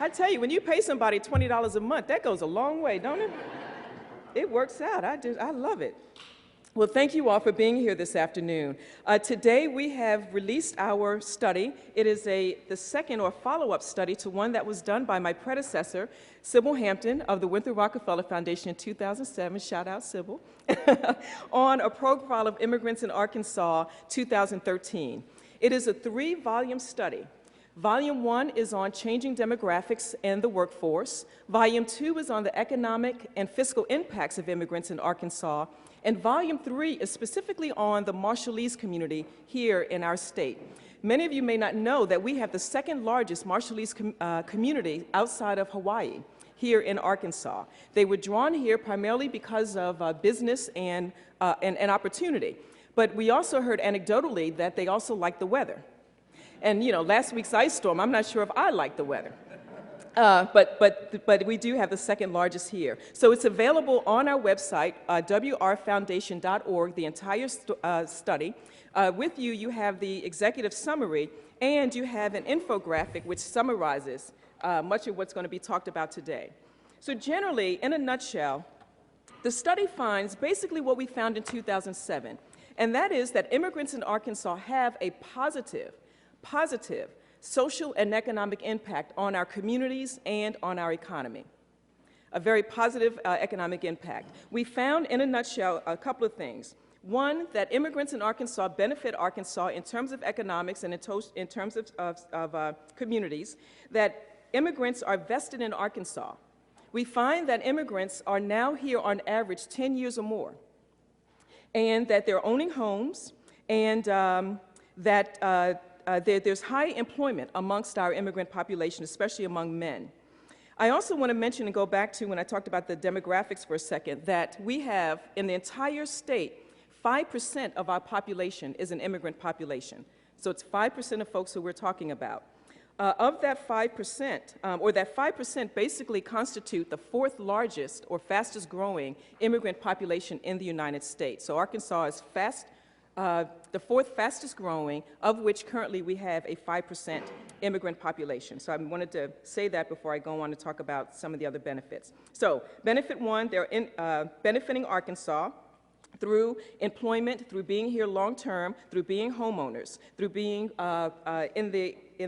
I tell you, when you pay somebody $20 a month, that goes a long way, don't it? It works out. I love it. Well, thank you all for being here this afternoon. Today we have released our study. It is the second or follow-up study to one that was done by my predecessor, Sybil Hampton of the Winthrop Rockefeller Foundation in 2007, shout out Sybil, on A Profile of Immigrants in Arkansas, 2013. It is a 3-volume study. Volume 1 is on changing demographics and the workforce. Volume 2 is on the economic and fiscal impacts of immigrants in Arkansas. And Volume 3 is specifically on the Marshallese community here in our state. Many of you may not know that we have the second largest Marshallese community outside of Hawaii here in Arkansas. They were drawn here primarily because of business and opportunity. But we also heard anecdotally that they also like the weather. And, you know, last week's ice storm, I'm not sure if I like the weather. But we do have the second largest here. So it's available on our website, wrfoundation.org, the entire study. With you, you have the executive summary, and you have an infographic which summarizes much of what's going to be talked about today. So generally, in a nutshell, the study finds basically what we found in 2007, and that is that immigrants in Arkansas have a positive social and economic impact on our communities and on our economy. A very positive economic impact. We found, in a nutshell, a couple of things. One, that immigrants in Arkansas benefit Arkansas in terms of economics and in terms of communities, that immigrants are vested in Arkansas. We find that immigrants are now here on average 10 years or more, and that they're owning homes, and there's high employment amongst our immigrant population, especially among men. I also want to mention and go back to when I talked about the demographics for a second, that we have in the entire state, 5% of our population is an immigrant population. So it's 5% of folks who we're talking about. Of that 5%, or that 5% basically constitute the 4th largest or fastest growing immigrant population in the United States. So Arkansas is the 4th fastest growing, of which currently we have a 5% immigrant population. So I wanted to say that before I go on to talk about some of the other benefits. So benefit 1, they're benefiting Arkansas through employment, through being here long term, through being homeowners, through being in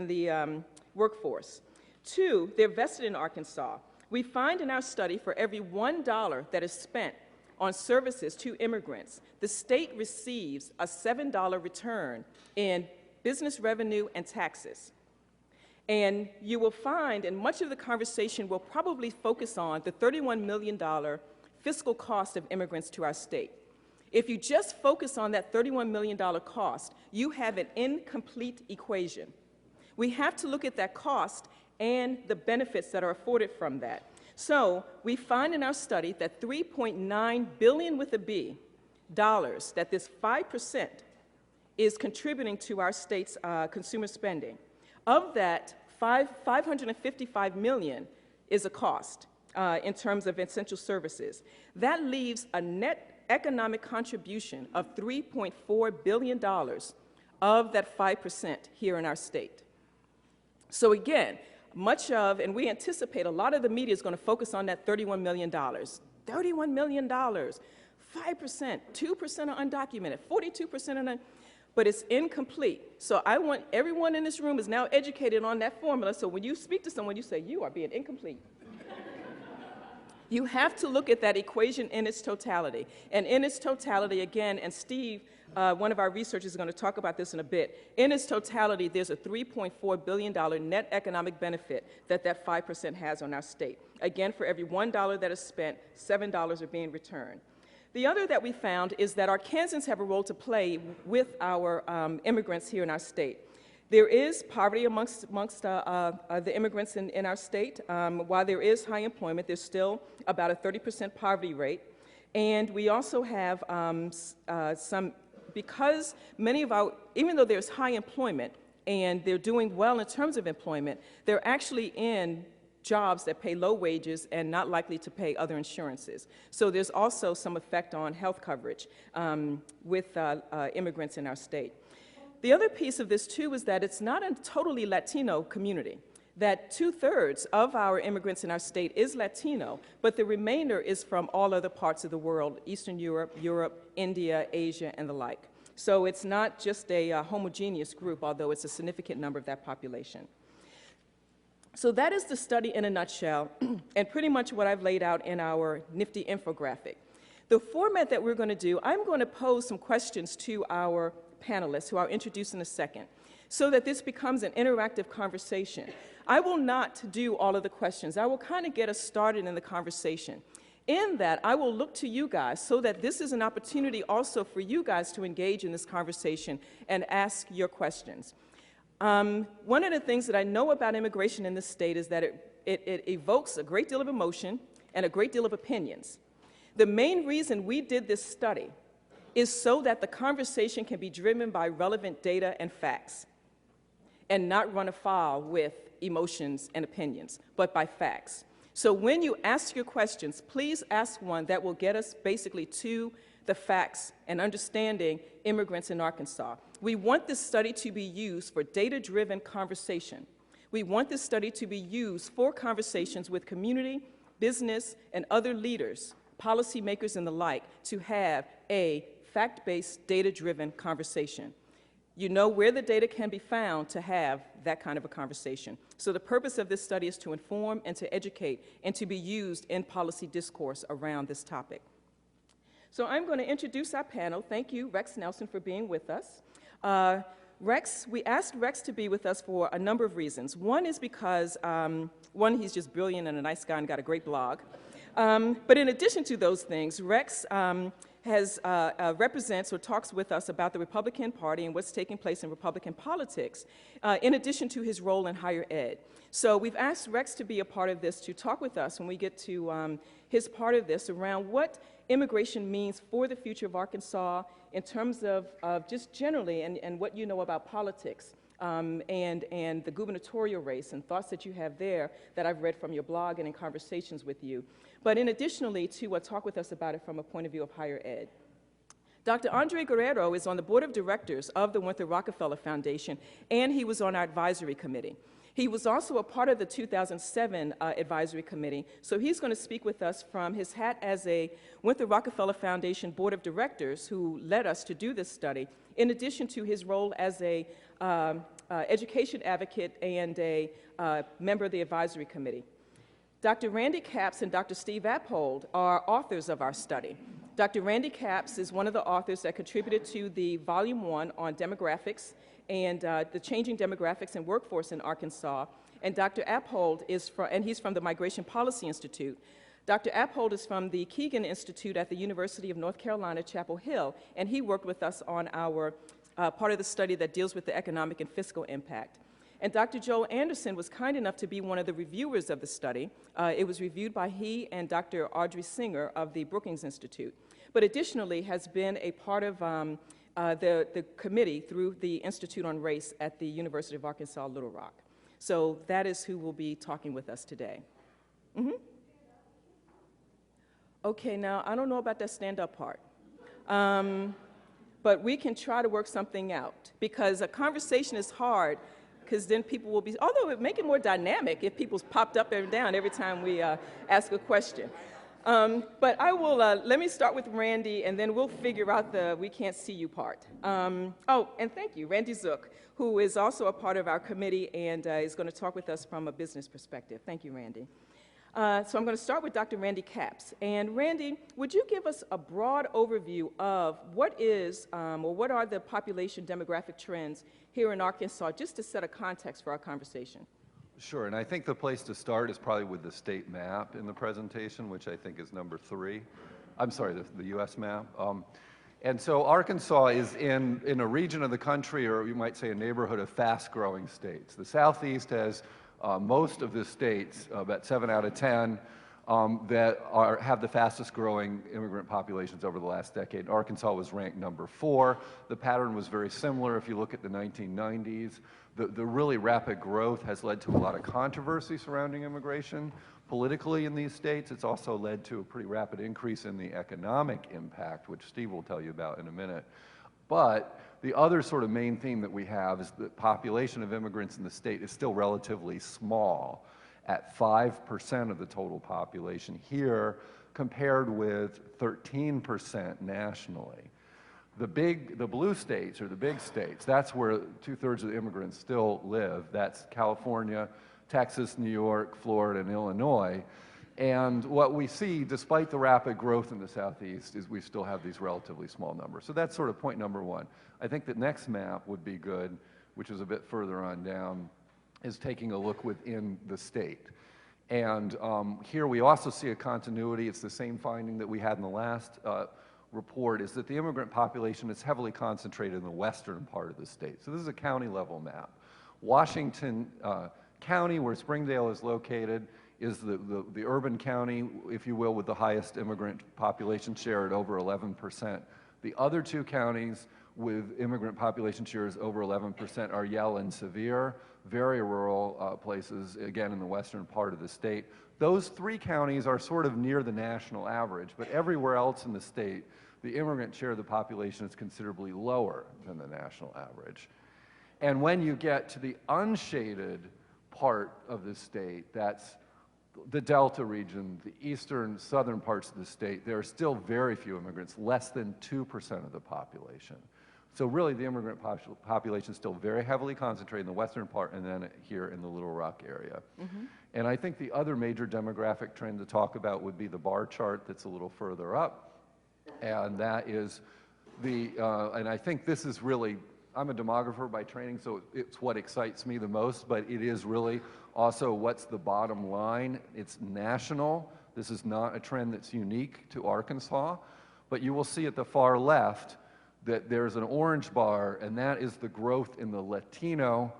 the workforce. 2, they're vested in Arkansas. We find in our study for every $1 that is spent on services to immigrants, the state receives a $7 return in business revenue and taxes. And you will find, and much of the conversation will probably focus on the $31 million fiscal cost of immigrants to our state. If you just focus on that $31 million cost, you have an incomplete equation. We have to look at that cost and the benefits that are afforded from that. So we find in our study that $3.9 billion with a B dollars, that this 5% is contributing to our state's consumer spending. Of that, $555 million is a cost in terms of essential services. That leaves a net economic contribution of $3.4 billion of that 5% here in our state. So again, much of, and we anticipate a lot of the media is going to focus on that $31 million. $31 million, 5%, 2% are undocumented, 42% are but it's incomplete. So I want everyone in this room is now educated on that formula, so when you speak to someone, you say, you are being incomplete. You have to look at that equation in its totality. And in its totality, again, and Steve, one of our researchers, is going to talk about this in a bit. In its totality, there's a $3.4 billion net economic benefit that 5% has on our state. Again, for every $1 that is spent, $7 are being returned. The other that we found is that Arkansans have a role to play with our immigrants here in our state. There is poverty amongst the immigrants in our state. While there is high employment, there's still about a 30% poverty rate. And we also have because many of our, even though there's high employment and they're doing well in terms of employment, they're actually in jobs that pay low wages and not likely to pay other insurances. So there's also some effect on health coverage with immigrants in our state. The other piece of this, too, is that it's not a totally Latino community. that 2/3 of our immigrants in our state is Latino, but the remainder is from all other parts of the world, Eastern Europe, India, Asia, and the like. So it's not just a homogeneous group, although it's a significant number of that population. So that is the study in a nutshell, and pretty much what I've laid out in our nifty infographic. The format that we're going to do, I'm going to pose some questions to our panelists, who I'll introduce in a second, so that this becomes an interactive conversation. I will not do all of the questions. I will kind of get us started in the conversation. In that, I will look to you guys so that this is an opportunity also for you guys to engage in this conversation and ask your questions. One of the things that I know about immigration in this state is that it evokes a great deal of emotion and a great deal of opinions. The main reason we did this study is so that the conversation can be driven by relevant data and facts and not run afoul with emotions and opinions, but by facts. So when you ask your questions, please ask one that will get us basically to the facts and understanding immigrants in Arkansas. We want this study to be used for data-driven conversation. We want this study to be used for conversations with community, business, and other leaders, policymakers, and the like, to have a fact-based, data-driven conversation. You know where the data can be found to have that kind of a conversation. So the purpose of this study is to inform and to educate and to be used in policy discourse around this topic. So I'm going to introduce our panel. Thank you, Rex Nelson, for being with us. We asked Rex to be with us for a number of reasons. One is because, one, he's just brilliant and a nice guy and got a great blog. But in addition to those things, Rex represents or talks with us about the Republican Party and what's taking place in Republican politics, in addition to his role in higher ed. So we've asked Rex to be a part of this, to talk with us when we get to his part of this around what immigration means for the future of Arkansas in terms of just generally and what you know about politics and the gubernatorial race and thoughts that you have there that I've read from your blog and in conversations with you. But in additionally to talk with us about it from a point of view of higher ed. Dr. Andre Guerrero is on the board of directors of the Winthrop Rockefeller Foundation, and he was on our advisory committee. He was also a part of the 2007 advisory committee, so he's going to speak with us from his hat as a Winthrop Rockefeller Foundation board of directors who led us to do this study, in addition to his role as a education advocate and a member of the advisory committee. Dr. Randy Capps and Dr. Steve Appold are authors of our study. Dr. Randy Capps is one of the authors that contributed to the Volume 1 on demographics and the changing demographics and workforce in Arkansas. And Dr. Appold is he's from the Migration Policy Institute. Dr. Appold is from the Keegan Institute at the University of North Carolina, Chapel Hill, and he worked with us on our part of the study that deals with the economic and fiscal impact. And Dr. Joel Anderson was kind enough to be one of the reviewers of the study. It was reviewed by he and Dr. Audrey Singer of the Brookings Institute, but additionally has been a part of the committee through the Institute on Race at the University of Arkansas, Little Rock. So that is who will be talking with us today. Okay, now I don't know about that stand-up part. But we can try to work something out, because a conversation is hard, because then people will be, although it would make it more dynamic if people's popped up and down every time we ask a question. But I will, let me start with Randy, and then we'll figure out the we can't see you part. Oh, and thank you, Randy Zook, who is also a part of our committee and is going to talk with us from a business perspective. Thank you, Randy. So I'm going to start with Dr. Randy Capps. And Randy, would you give us a broad overview of what is, or what are the population demographic trends here in Arkansas, just to set a context for our conversation? Sure, and I think the place to start is probably with the state map in the presentation, which I think is number 3. I'm sorry, the U.S. map. And so Arkansas is in a region of the country, or you might say a neighborhood of fast-growing states. The Southeast has most of the states, about 7 out of 10, that have the fastest growing immigrant populations over the last decade. Arkansas was ranked number 4. The pattern was very similar if you look at the 1990s. The really rapid growth has led to a lot of controversy surrounding immigration politically in these states. It's also led to a pretty rapid increase in the economic impact, which Steve will tell you about in a minute. But The other sort of main theme that we have is the population of immigrants in the state is still relatively small, at 5% of the total population here, compared with 13% nationally. The blue states, or the big states, that's where 2/3 of the immigrants still live. That's California, Texas, New York, Florida, and Illinois. And what we see, despite the rapid growth in the Southeast, is we still have these relatively small numbers. So that's sort of point number one. I think the next map would be good, which is a bit further on down, is taking a look within the state. And here we also see a continuity. It's the same finding that we had in the last report, is that the immigrant population is heavily concentrated in the western part of the state. So this is a county level map. Washington County, where Springdale is located, is the urban county, if you will, with the highest immigrant population share at over 11%. The other two counties with immigrant population shares over 11% are Yell and Sevier, very rural places, again, in the western part of the state. Those three counties are sort of near the national average, but everywhere else in the state, the immigrant share of the population is considerably lower than the national average. And when you get to the unshaded part of the state, that's the Delta region, the eastern, southern parts of the state, there are still very few immigrants, less than 2% of the population. So really the immigrant population is still very heavily concentrated in the western part and then here in the Little Rock area. Mm-hmm. And I think the other major demographic trend to talk about would be the bar chart that's a little further up. And that is and I think this is really, I'm a demographer by training, so it's what excites me the most, but it is really also what's the bottom line. It's national. This is not a trend that's unique to Arkansas, but you will see at the far left that there's an orange bar, and that is the growth in the Latino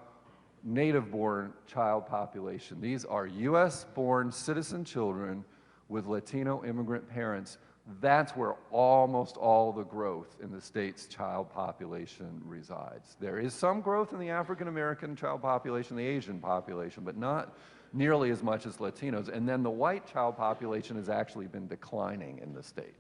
native-born child population. These are U.S.-born citizen children with Latino immigrant parents. That's where almost all the growth in the state's child population resides. There is some growth in the African-American child population, the Asian population, but not nearly as much as Latinos. And then the white child population has actually been declining in the state.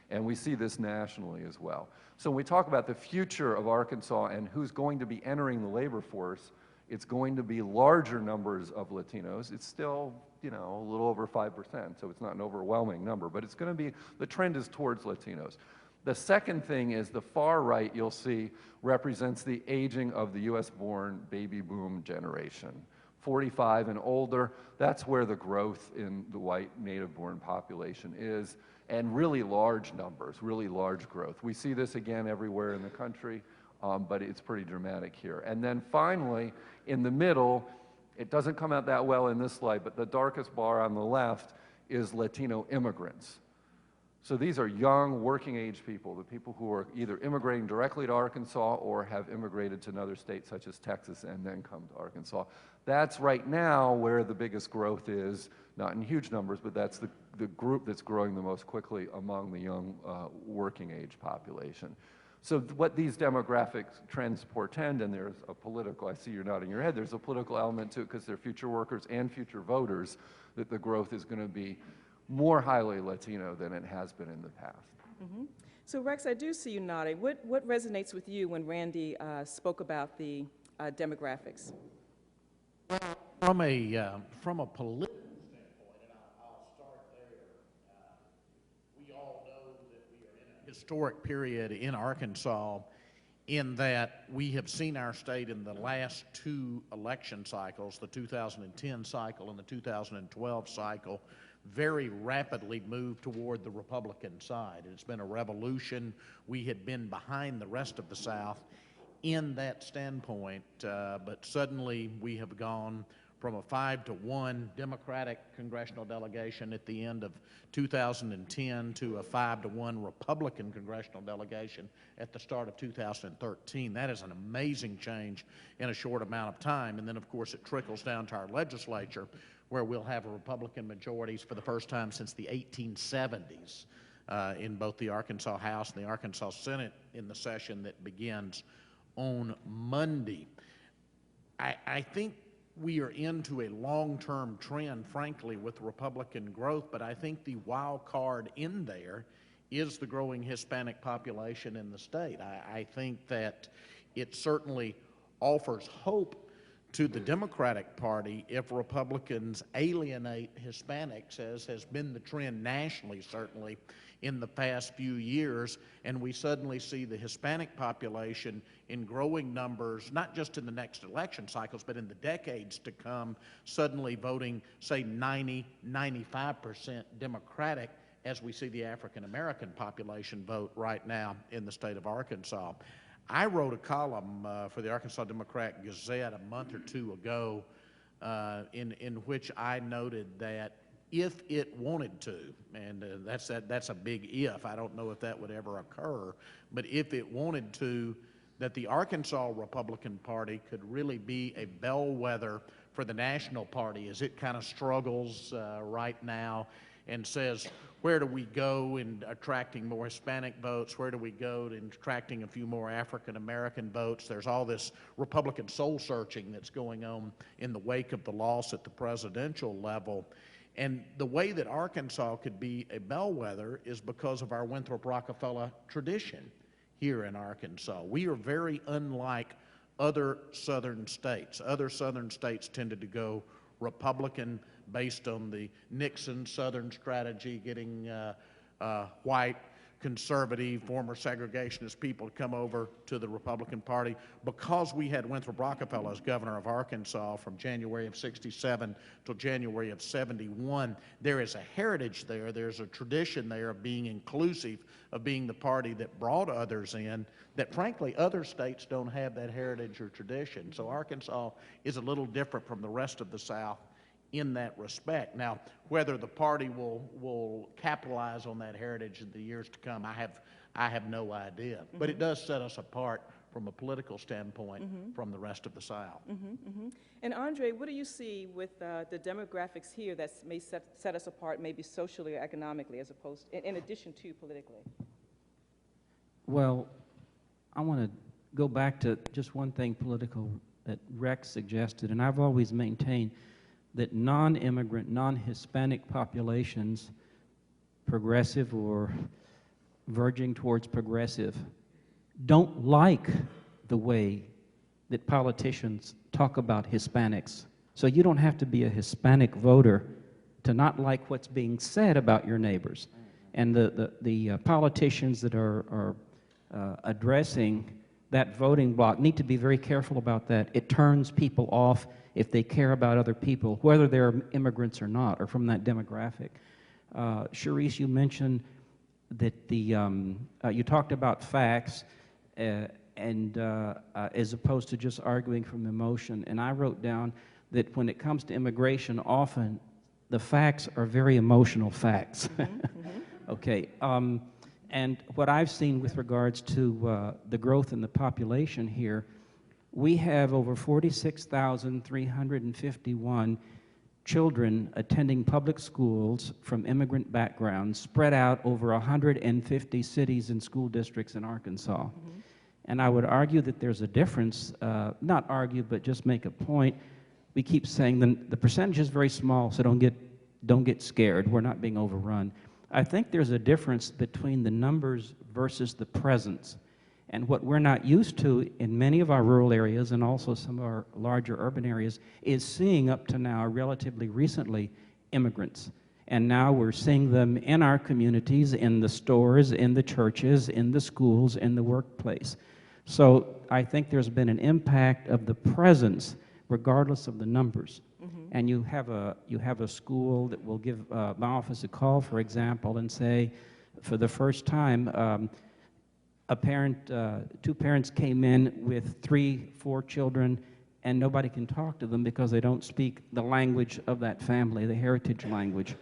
And we see this nationally as well. So when we talk about the future of Arkansas and who's going to be entering the labor force, it's going to be larger numbers of Latinos. It's still, you know, a little over 5%, so it's not an overwhelming number, but it's going to be, the trend is towards Latinos. The second thing is the far right, you'll see, represents the aging of the US-born baby boom generation. 45 and older, that's where the growth in the white native-born population is, and really large numbers, really large growth. We see this again everywhere in the country, but it's pretty dramatic here. And then finally, in the middle, it doesn't come out that well in this slide, but the darkest bar on the left is Latino immigrants. So these are young, working-age people, the people who are either immigrating directly to Arkansas or have immigrated to another state such as Texas and then come to Arkansas. That's right now where the biggest growth is, not in huge numbers, but that's the group that's growing the most quickly among the young working-age population. So what these demographic trends portend, and there's a political, I see you're nodding your head, there's a political element to it because they're future workers and future voters, that the growth is going to be more highly Latino than it has been in the past. Mm-hmm. So Rex, I do see you nodding. What resonates with you when Randy spoke about the demographics? From a political standpoint, and I'll start there, we all know that we are in a historic period in Arkansas in that we have seen our state in the last two election cycles, the 2010 cycle and the 2012 cycle, very rapidly move toward the Republican side. It's been a revolution. We had been behind the rest of the South in that standpoint, but suddenly we have gone from a 5-to-1 Democratic congressional delegation at the end of 2010 to a 5-to-1 Republican congressional delegation at the start of 2013. That is an amazing change in a short amount of time. And then, of course, it trickles down to our legislature, where we'll have Republican majorities for the first time since the 1870s in both the Arkansas House and the Arkansas Senate in the session that begins on Monday. I think we are into a long-term trend, frankly, with Republican growth, but I think the wild card in there is the growing Hispanic population in the state. I think that it certainly offers hope to the Democratic Party if Republicans alienate Hispanics, as has been the trend nationally, certainly, in the past few years, and we suddenly see the Hispanic population in growing numbers, not just in the next election cycles, but in the decades to come, suddenly voting, say, 90–95% Democratic, as we see the African American population vote right now in the state of Arkansas. I wrote a column for the Arkansas Democrat Gazette a month or two ago in which I noted that if it wanted to, and that's a big if, I don't know if that would ever occur, but if it wanted to, that the Arkansas Republican Party could really be a bellwether for the national party as it kind of struggles right now and says, where do we go in attracting more Hispanic votes? Where do we go in attracting a few more African American votes? There's all this Republican soul searching that's going on in the wake of the loss at the presidential level. And the way that Arkansas could be a bellwether is because of our Winthrop Rockefeller tradition here in Arkansas. We are very unlike other southern states. Other southern states tended to go Republican based on the Nixon Southern strategy, getting white, conservative, former segregationist people to come over to the Republican Party. Because we had Winthrop Rockefeller as governor of Arkansas from January of '67 till January of '71, there is a heritage there, there's a tradition there of being inclusive, of being the party that brought others in, that frankly other states don't have that heritage or tradition. So Arkansas is a little different from the rest of the South in that respect. Now, whether the party will capitalize on that heritage in the years to come, I have no idea. Mm-hmm. But it does set us apart from a political standpoint mm-hmm. from the rest of the South. Mm-hmm, mm-hmm. And Andre, what do you see with the demographics here that may set us apart, maybe socially or economically, as opposed, in addition to politically? Well, I want to go back to just one thing political that Rex suggested, and I've always maintained that non-immigrant, non-Hispanic populations, progressive or verging towards progressive, don't like the way that politicians talk about Hispanics. So you don't have to be a Hispanic voter to not like what's being said about your neighbors. And the politicians that are addressing that voting bloc need to be very careful about that. It turns people off if they care about other people, whether they're immigrants or not, or from that demographic. Sharice, you mentioned that you talked about facts and as opposed to just arguing from emotion. And I wrote down that when it comes to immigration, often the facts are very emotional facts. Mm-hmm. Okay. And what I've seen with regards to the growth in the population here, we have over 46,351 children attending public schools from immigrant backgrounds spread out over 150 cities and school districts in Arkansas. Mm-hmm. And I would argue that there's a difference, not argue, but just make a point. We keep saying the percentage is very small, so don't get scared. We're not being overrun. I think there's a difference between the numbers versus the presence. And what we're not used to in many of our rural areas and also some of our larger urban areas is seeing up to now, relatively recently, immigrants. And now we're seeing them in our communities, in the stores, in the churches, in the schools, in the workplace. So I think there's been an impact of the presence regardless of the numbers. Mm-hmm. And you have a school that will give my office a call, for example, and say, for the first time, two parents came in with 3-4 children, and nobody can talk to them because they don't speak the language of that family, the heritage language.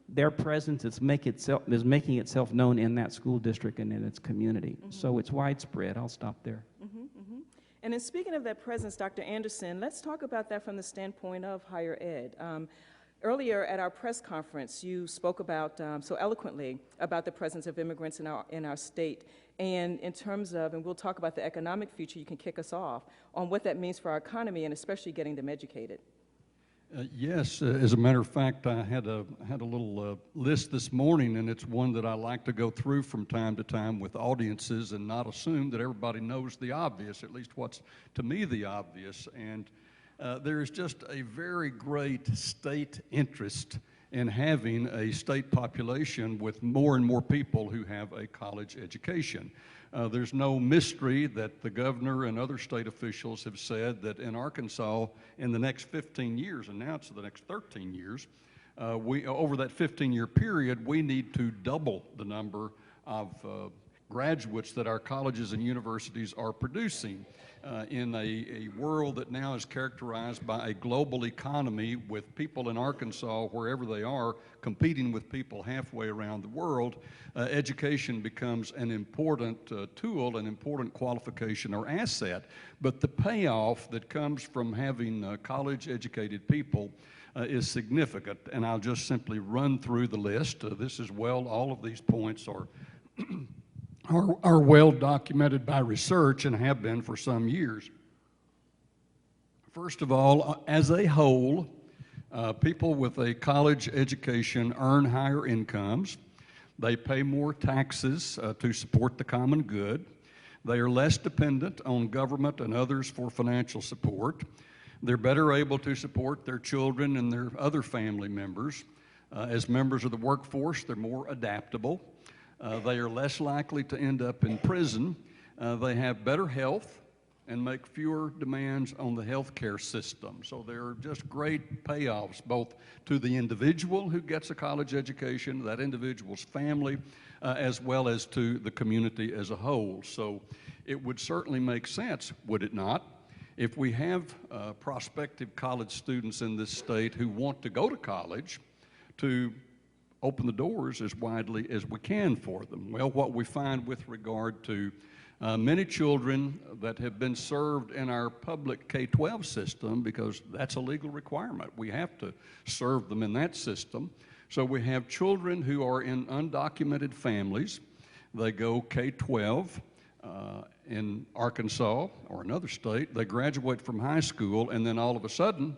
Their presence is making itself known in that school district and in its community. Mm-hmm. So it's widespread. I'll stop there. Mm-hmm, mm-hmm. And in speaking of that presence, Dr. Anderson, let's talk about that from the standpoint of higher ed. Earlier at our press conference, you spoke about so eloquently about the presence of immigrants in our state, and in terms of, and we'll talk about the economic future, you can kick us off on what that means for our economy and especially getting them educated. Yes, as a matter of fact, I had a little list this morning, and it's one that I like to go through from time to time with audiences and not assume that everybody knows the obvious, at least what's to me the obvious. And there is just a very great state interest in having a state population with more and more people who have a college education. There's no mystery that the governor and other state officials have said that in Arkansas, in the next 15 years, and now it's the next 13 years, over that 15-year period, we need to double the number of graduates that our colleges and universities are producing in a world that now is characterized by a global economy with people in Arkansas, wherever they are, competing with people halfway around the world. Education becomes an important tool, an important qualification or asset. But the payoff that comes from having college-educated people is significant. And I'll just simply run through the list. This is all of these points are well documented by research and have been for some years. First of all, as a whole, people with a college education earn higher incomes. They pay more taxes to support the common good. They are less dependent on government and others for financial support. They're better able to support their children and their other family members. As members of the workforce, they're more adaptable. They are less likely to end up in prison. They have better health and make fewer demands on the health care system. So there are just great payoffs both to the individual who gets a college education, that individual's family, as well as to the community as a whole. So it would certainly make sense, would it not, if we have prospective college students in this state who want to go to college, to open the doors as widely as we can for them. Well, what we find with regard to many children that have been served in our public K-12 system, because that's a legal requirement. We have to serve them in that system. So we have children who are in undocumented families. They go K-12 in Arkansas or another state. They graduate from high school, and then all of a sudden,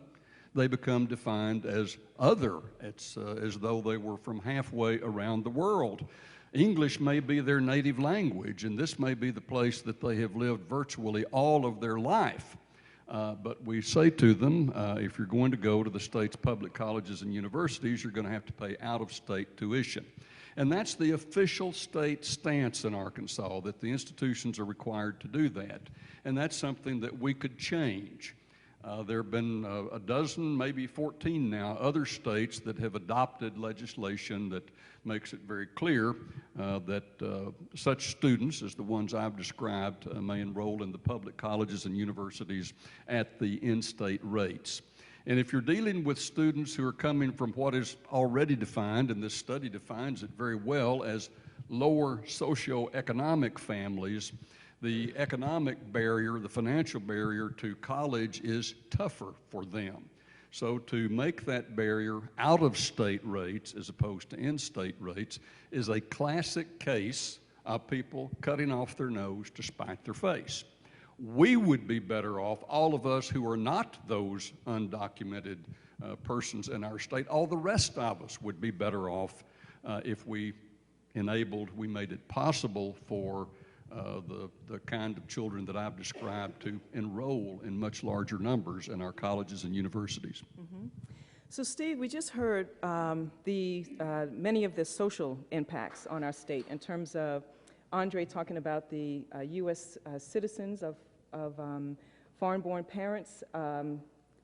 they become defined as other. It's as though they were from halfway around the world. English may be their native language, and this may be the place that they have lived virtually all of their life. But we say to them, if you're going to go to the state's public colleges and universities, you're going to have to pay out-of-state tuition. And that's the official state stance in Arkansas, that the institutions are required to do that. And that's something that we could change. There have been a dozen, maybe 14 now, other states that have adopted legislation that makes it very clear that such students as the ones I've described may enroll in the public colleges and universities at the in-state rates. And if you're dealing with students who are coming from what is already defined, and this study defines it very well, as lower socioeconomic families, the economic barrier, the financial barrier to college is tougher for them. So to make that barrier out-of-state rates as opposed to in-state rates is a classic case of people cutting off their nose to spite their face. We would be better off, all of us who are not those undocumented persons in our state, all the rest of us would be better off if we made it possible for the kind of children that I've described to enroll in much larger numbers in our colleges and universities. Mm-hmm. So Steve, we just heard many of the social impacts on our state in terms of Andre talking about the U.S. citizens of foreign-born parents,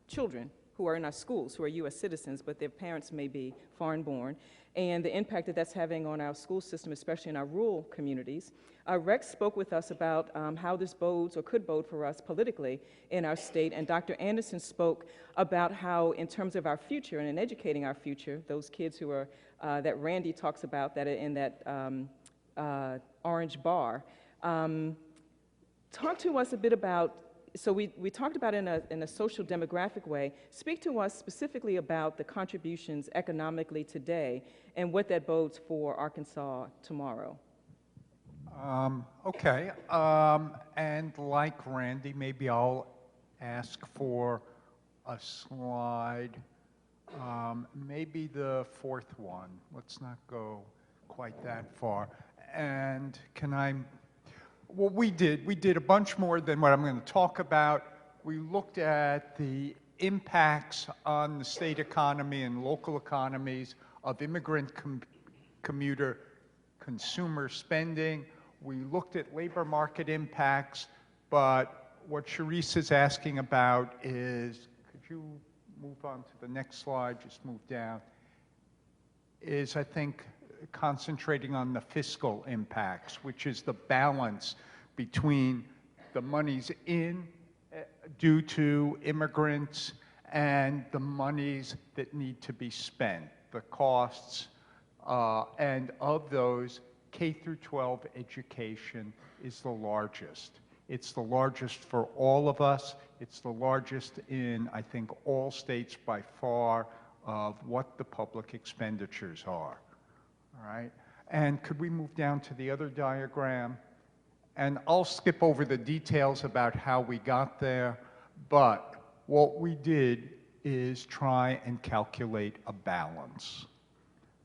children who are in our schools, who are U.S. citizens, but their parents may be foreign-born, and the impact that that's having on our school system, especially in our rural communities. Rex spoke with us about how this bodes or could bode for us politically in our state, and Dr. Anderson spoke about how, in terms of our future and in educating our future, those kids who are, that Randy talks about that are in that orange bar. Talk to us a bit about, so we talked about in a social demographic way. Speak to us specifically about the contributions economically today and what that bodes for Arkansas tomorrow. Okay, and like Randy, maybe I'll ask for a slide Maybe the fourth one. Let's not go quite that far. And well, we did a bunch more than what I'm going to talk about. We looked at the impacts on the state economy and local economies of immigrant commuter consumer spending. We looked at labor market impacts, but what Sharice is asking about is, could you move on to the next slide, just move down, is I think concentrating on the fiscal impacts, which is the balance between the monies in due to immigrants and the monies that need to be spent, the costs, and of those, K through 12 education is the largest. It's the largest for all of us. It's the largest in, I think, all states by far of what the public expenditures are. All right? And could we move down to the other diagram? And I'll skip over the details about how we got there, but what we did is try and calculate a balance.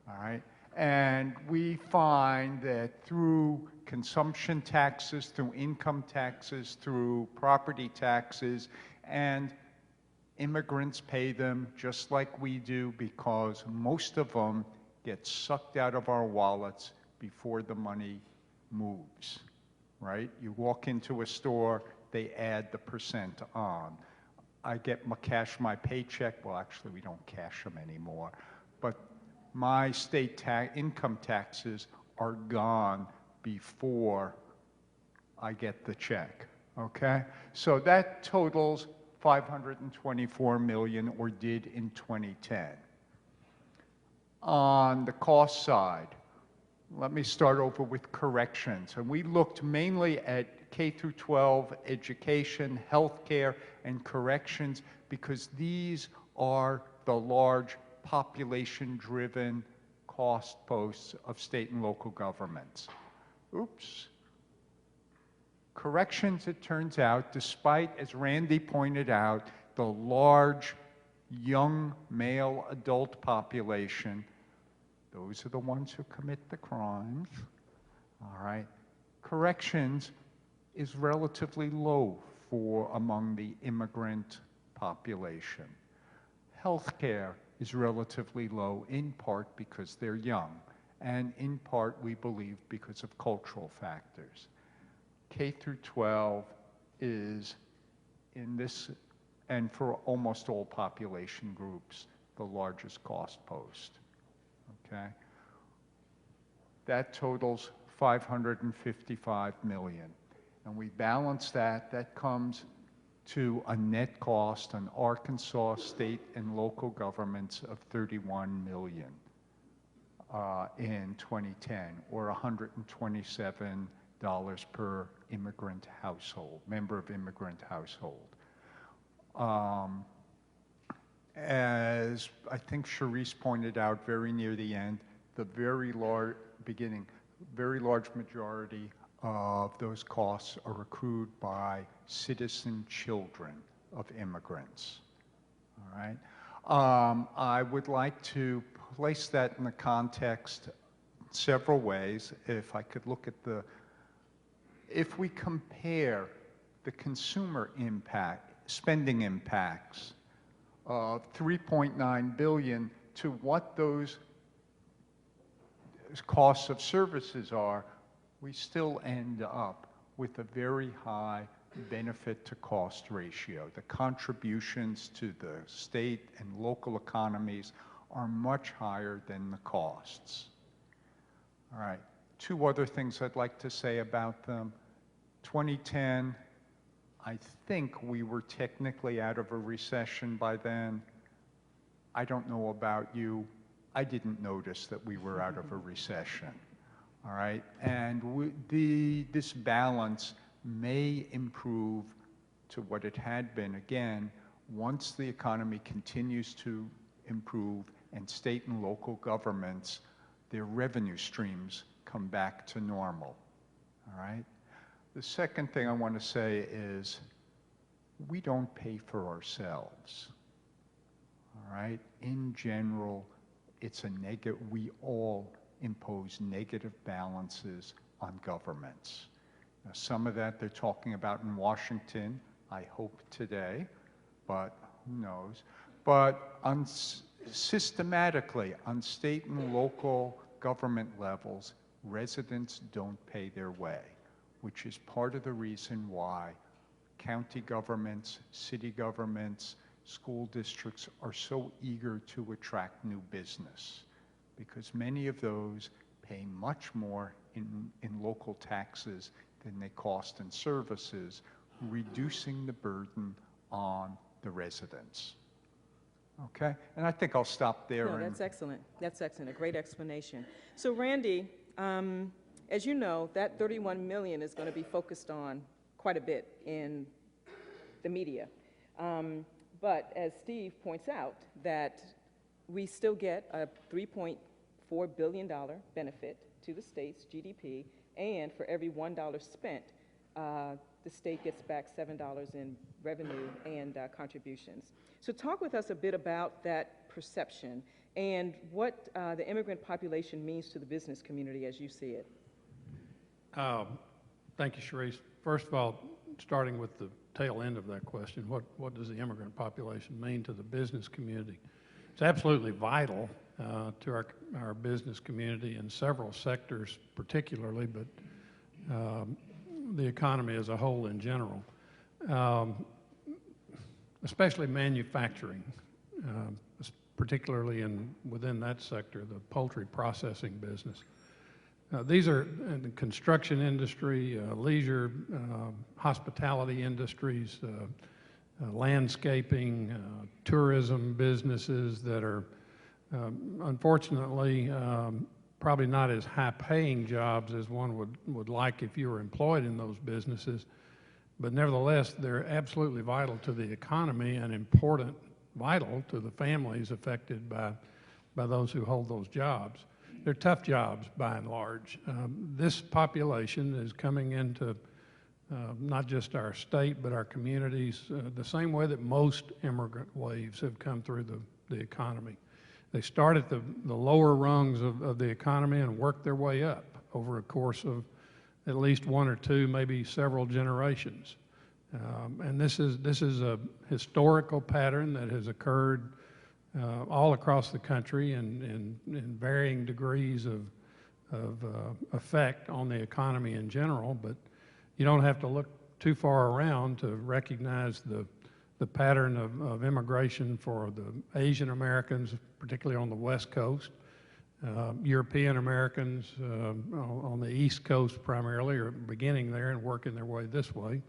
All right? And we find that through consumption taxes, through income taxes, through property taxes, and immigrants pay them just like we do because most of them get sucked out of our wallets before the money moves, right? You walk into a store, they add the percent on. I cash my paycheck. Well, actually, we don't cash them anymore. But my state income taxes are gone before I get the check, okay? So that totals $524 million, or did in 2010. On the cost side, let me start over with corrections. And we looked mainly at K through 12 education, healthcare, and corrections because these are the large population-driven cost posts of state and local governments. Oops. Corrections, it turns out, despite, as Randy pointed out, the large young male adult population, those are the ones who commit the crimes, all right? Corrections is relatively low among the immigrant population. Healthcare is relatively low, in part because they're young, and in part, we believe, because of cultural factors. K through 12 is in this, and for almost all population groups, the largest cost post, okay? That totals $555 million. And we balance that, that comes to a net cost on Arkansas state and local governments of $31 million in 2010, or $127 per immigrant household, member of immigrant household. As I think Sharice pointed out very near the end, the very large majority of those costs are accrued by citizen children of immigrants, all right? I would like to place that in the context several ways. If I could look at if we compare the consumer impact, spending impacts of $3.9 billion to what those costs of services are, we still end up with a very high benefit to cost ratio. The contributions to the state and local economies are much higher than the costs. All right, two other things I'd like to say about them. 2010, I think we were technically out of a recession by then. I don't know about you. I didn't notice that we were out of a recession. All right, and this balance may improve to what it had been, again, once the economy continues to improve and state and local governments, their revenue streams come back to normal, all right? The second thing I want to say is we don't pay for ourselves, all right? In general, it's a negative, we all impose negative balances on governments. Now, some of that they're talking about in Washington, I hope today, but who knows. But systematically, on state and local government levels, residents don't pay their way, which is part of the reason why county governments, city governments, school districts are so eager to attract new business, because many of those pay much more in local taxes than they cost in services, reducing the burden on the residents. Okay, and I think I'll stop there. No, that's excellent. That's excellent. A great explanation. So, Randy, as you know, that 31 million is going to be focused on quite a bit in the media. But as Steve points out, that we still get a $3.4 billion benefit to the state's GDP, and for every $1 spent, the state gets back $7 in revenue and contributions. So talk with us a bit about that perception and what the immigrant population means to the business community as you see it. Thank you, Sharice. First of all, starting with the tail end of that question, what does the immigrant population mean to the business community? It's absolutely vital to our business community in several sectors particularly, but the economy as a whole in general, especially manufacturing, particularly within that sector, the poultry processing business. These are in the construction industry, leisure, hospitality industries, landscaping, tourism businesses that are unfortunately probably not as high-paying jobs as one would like if you were employed in those businesses, but nevertheless, they're absolutely vital to the economy and vital to the families affected by those who hold those jobs. They're tough jobs by and large. This population is coming into not just our state, but our communities the same way that most immigrant waves have come through the economy. They start at the lower rungs of the economy and work their way up over a course of at least one or two, maybe several generations. And this is a historical pattern that has occurred all across the country in varying degrees of effect on the economy in general, but you don't have to look too far around to recognize the pattern of immigration for the Asian Americans, particularly on the West Coast, European Americans on the East Coast primarily, are beginning there and working their way this way.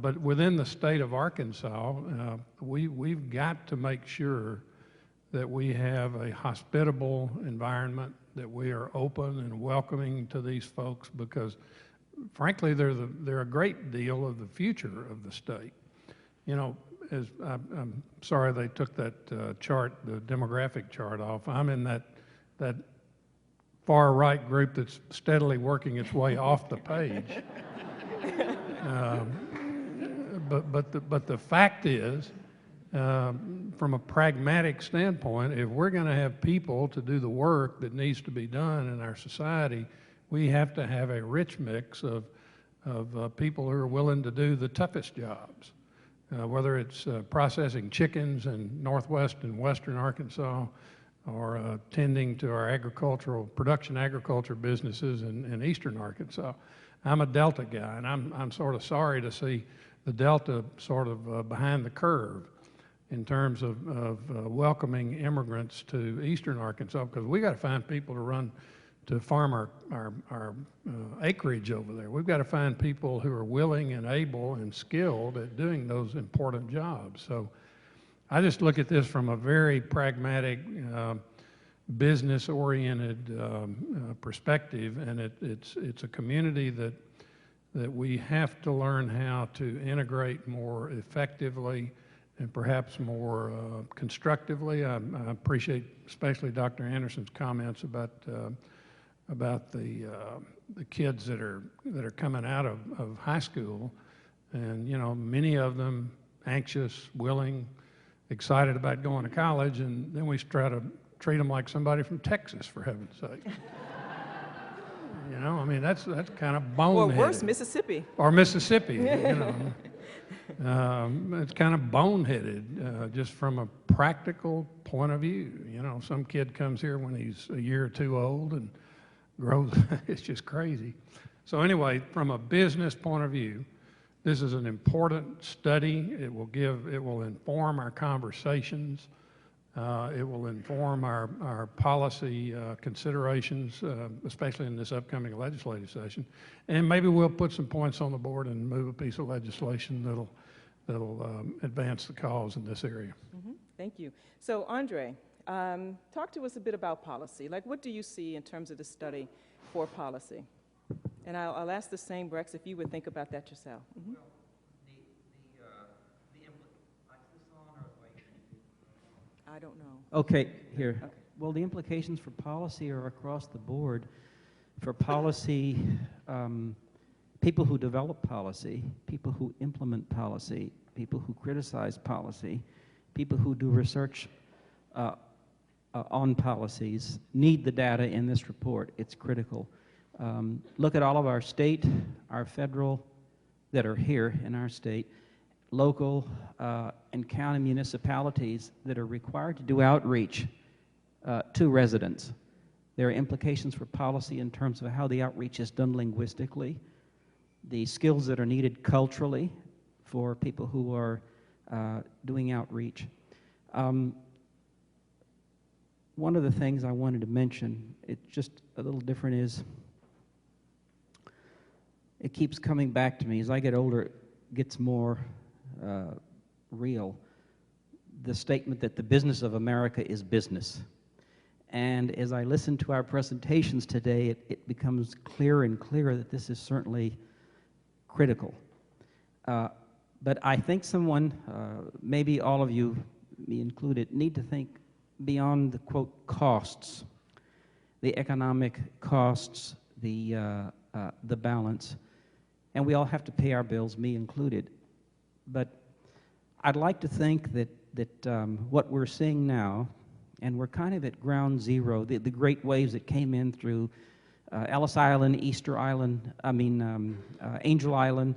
But within the state of Arkansas, we've got to make sure that we have a hospitable environment, that we are open and welcoming to these folks, because frankly, they're a great deal of the future of the state. You know, I'm sorry they took that chart, the demographic chart off. I'm in that far right group that's steadily working its way off the page. But the fact is, from a pragmatic standpoint, if we're going to have people to do the work that needs to be done in our society, we have to have a rich mix of people who are willing to do the toughest jobs, whether it's processing chickens in northwest and western Arkansas, or tending to our production agriculture businesses in eastern Arkansas. I'm a Delta guy, and I'm sort of sorry to see the Delta sort of behind the curve in terms of welcoming immigrants to eastern Arkansas, because we got to find people to farm our acreage over there. We've got to find people who are willing and able and skilled at doing those important jobs. So I just look at this from a very pragmatic, business-oriented perspective, and it's a community that we have to learn how to integrate more effectively and perhaps more constructively. I appreciate especially Dr. Anderson's comments about the kids that are coming out of high school, and you know, many of them anxious, willing, excited about going to college, and then we try to treat them like somebody from Texas, for heaven's sake. You know, I mean, that's kind of boneheaded. Or worse, Mississippi. Or Mississippi, you know. It's kind of boneheaded, just from a practical point of view. You know, some kid comes here when he's a year or two old and grows, it's just crazy. So anyway, from a business point of view, this is an important study. It will inform our conversations. It will inform our policy considerations, especially in this upcoming legislative session. And maybe we'll put some points on the board and move a piece of legislation that'll advance the cause in this area. Mm-hmm. Thank you. So, Andre, talk to us a bit about policy. Like, what do you see in terms of the study for policy? And I'll ask the same, Rex, if you would think about that yourself. Mm-hmm. I don't know. Okay, here. Okay. Well, the implications for policy are across the board. For policy, people who develop policy, people who implement policy, people who criticize policy, people who do research on policies need the data in this report. It's critical. Look at all of our state, our federal, that are here in our state, local and county municipalities that are required to do outreach to residents. There are implications for policy in terms of how the outreach is done linguistically, the skills that are needed culturally for people who are doing outreach. One of the things I wanted to mention, it's just a little different, is it keeps coming back to me. As I get older, it gets more real. The statement that the business of America is business. And as I listen to our presentations today, it becomes clearer and clearer that this is certainly critical. But I think someone, maybe all of you, me included, need to think beyond the, quote, costs, the economic costs, the balance. And we all have to pay our bills, me included. But I'd like to think that what we're seeing now, and we're kind of at ground zero, the great waves that came in through Ellis Island, Easter Island, Angel Island,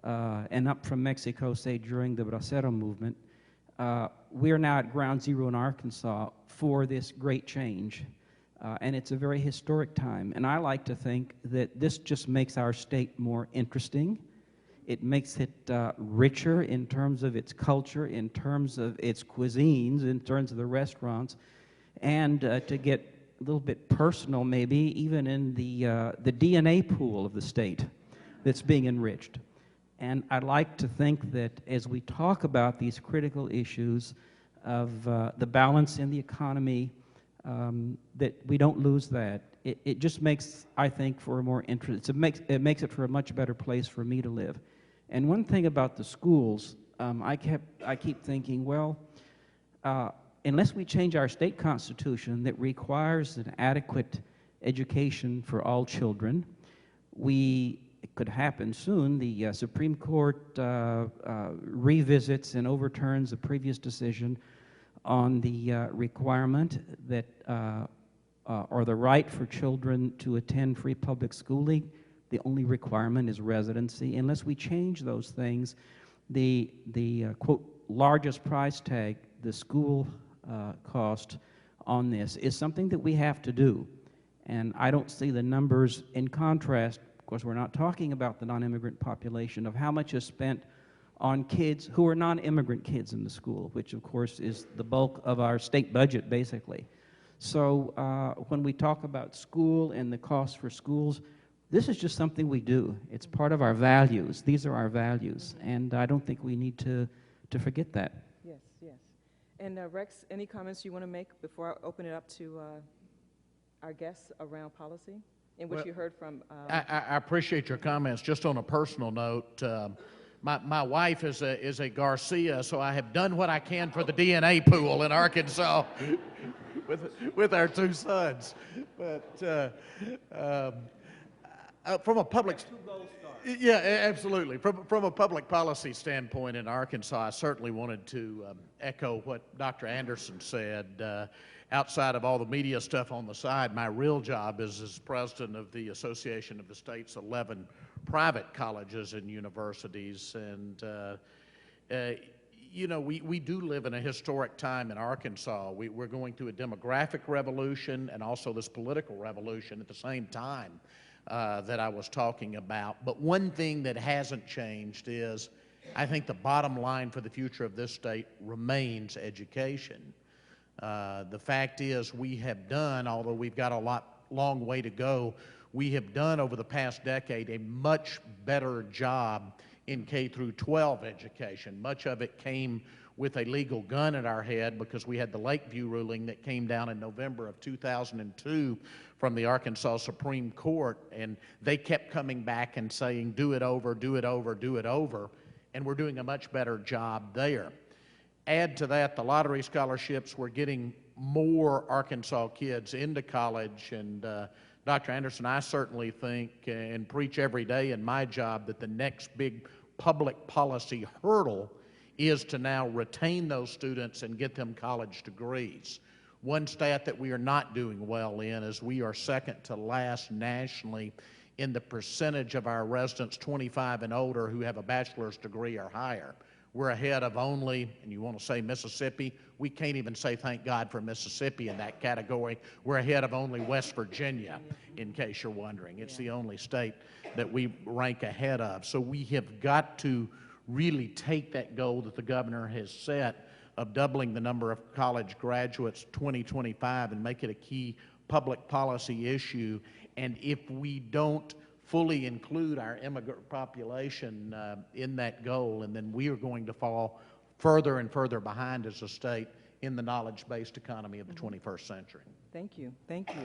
and up from Mexico, say, during the Bracero movement, we're now at ground zero in Arkansas for this great change. And it's a very historic time. And I like to think that this just makes our state more interesting. It makes it richer in terms of its culture, in terms of its cuisines, in terms of the restaurants, and to get a little bit personal, maybe even in the DNA pool of the state that's being enriched. And I'd like to think that as we talk about these critical issues of the balance in the economy, that we don't lose that. It just makes, I think, for a more interest. It makes it for a much better place for me to live. And one thing about the schools, I keep thinking, well, unless we change our state constitution that requires an adequate education for all children, it could happen soon, the Supreme Court revisits and overturns the previous decision on the requirement that, or the right for children to attend free public schooling. The only requirement is residency. Unless we change those things, the quote, largest price tag, the school cost on this, is something that we have to do. And I don't see the numbers in contrast. Of course, we're not talking about the non-immigrant population, of how much is spent on kids who are non-immigrant kids in the school, which of course is the bulk of our state budget, basically. So when we talk about school and the cost for schools, this is just something we do. It's part of our values. These are our values, and I don't think we need to forget that. Yes, yes. And Rex, any comments you want to make before I open it up to our guests around policy, in which you heard from? I appreciate your comments. Just on a personal note, my wife is a Garcia, so I have done what I can for the DNA pool in Arkansas with our two sons. But From a public, yeah, absolutely. From a public policy standpoint in Arkansas, I certainly wanted to echo what Dr. Anderson said. Outside of all the media stuff on the side, my real job is as president of the Association of the State's 11 private colleges and universities. And, you know, we do live in a historic time in Arkansas. We're going through a demographic revolution and also this political revolution at the same time that I was talking about. But one thing that hasn't changed is I think the bottom line for the future of this state remains education. The fact is we have done, although we've got a long way to go, we have done over the past decade a much better job in K through 12 education. Much of it came with a legal gun at our head because we had the Lakeview ruling that came down in November of 2002 from the Arkansas Supreme Court, and they kept coming back and saying, do it over, do it over, do it over, and we're doing a much better job there. Add to that the lottery scholarships, we're getting more Arkansas kids into college, and Dr. Anderson, I certainly think and preach every day in my job that the next big public policy hurdle is to now retain those students and get them college degrees. One stat that we are not doing well in is we are second to last nationally in the percentage of our residents 25 and older who have a bachelor's degree or higher. We're ahead of only, and you want to say Mississippi, we can't even say thank God for Mississippi in that category. We're ahead of only West Virginia, in case you're wondering. It's the only state that we rank ahead of. So we have got to really take that goal that the governor has set of doubling the number of college graduates 2025 and make it a key public policy issue. And if we don't fully include our immigrant population in that goal, and then we are going to fall further and further behind as a state in the knowledge-based economy of the 21st century. Thank you. Thank you.